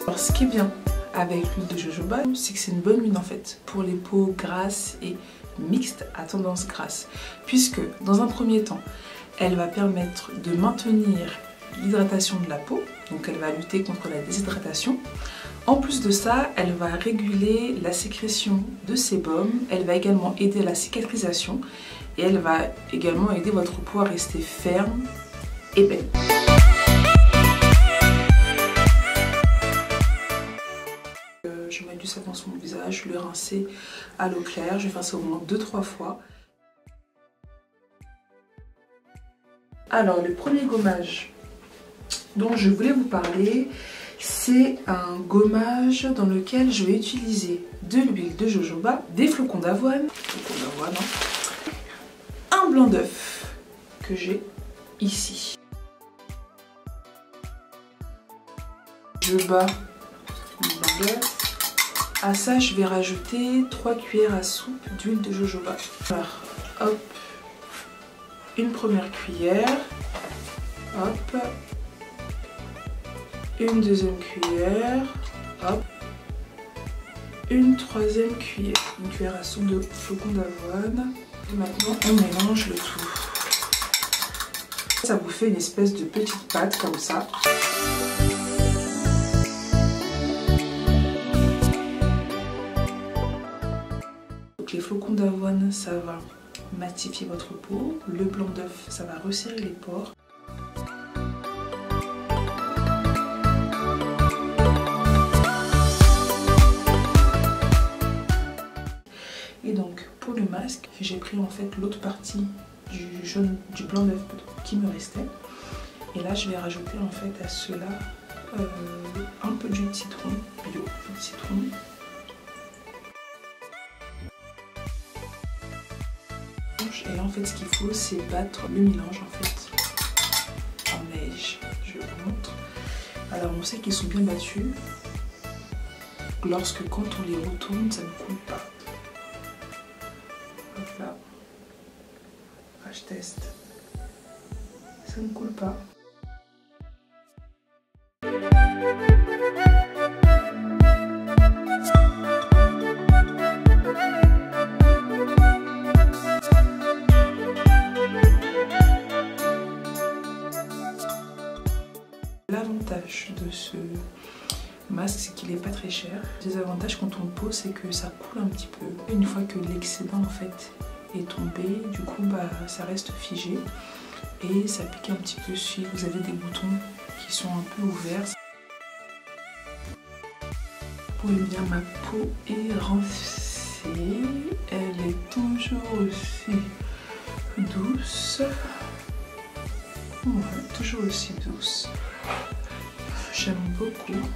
Alors ce qui est bien avec l'huile de jojoba, c'est que c'est une bonne huile en fait pour les peaux grasses et mixtes à tendance grasse, puisque dans un premier temps, elle va permettre de maintenir l'hydratation de la peau, donc elle va lutter contre la déshydratation. En plus de ça, elle va réguler la sécrétion de sébum, elle va également aider à la cicatrisation et elle va également aider votre peau à rester ferme et belle. Je mets du savon sur mon visage, je le rincer à l'eau claire, je vais faire ça au moins 2-3 fois. Alors le premier gommage dont je voulais vous parler, c'est un gommage dans lequel je vais utiliser de l'huile de jojoba, des flocons d'avoine, un blanc d'œuf que j'ai ici. Je bats mon blanc d'œuf. À ça, je vais rajouter 3 cuillères à soupe d'huile de jojoba. Alors, hop, une première cuillère, hop, une deuxième cuillère, hop, une troisième cuillère, une cuillère à soupe de flocons d'avoine. Et maintenant, on mélange le tout. Ça vous fait une espèce de petite pâte comme ça. Les flocons d'avoine, ça va matifier votre peau. Le blanc d'œuf, ça va resserrer les pores. Et donc, pour le masque, j'ai pris en fait l'autre partie du blanc d'œuf qui me restait. Et là, je vais rajouter en fait à cela un peu de jus de citron, bio, de citron. Et là en fait ce qu'il faut c'est battre le mélange en fait en neige. Je vous montre. Alors on sait qu'ils sont bien battus lorsque quand on les retourne ça ne coule pas. Hop là. Ah, je teste. Ça ne coule pas. L'avantage de ce masque, c'est qu'il n'est pas très cher. Le désavantage quand on le pose, c'est que ça coule un petit peu. Une fois que l'excédent en fait est tombé, du coup ça reste figé et ça pique un petit peu si vous avez des boutons qui sont un peu ouverts. Pour bien, ma peau est rincée, elle est toujours aussi douce. Ouais, toujours aussi douce. J'aime beaucoup.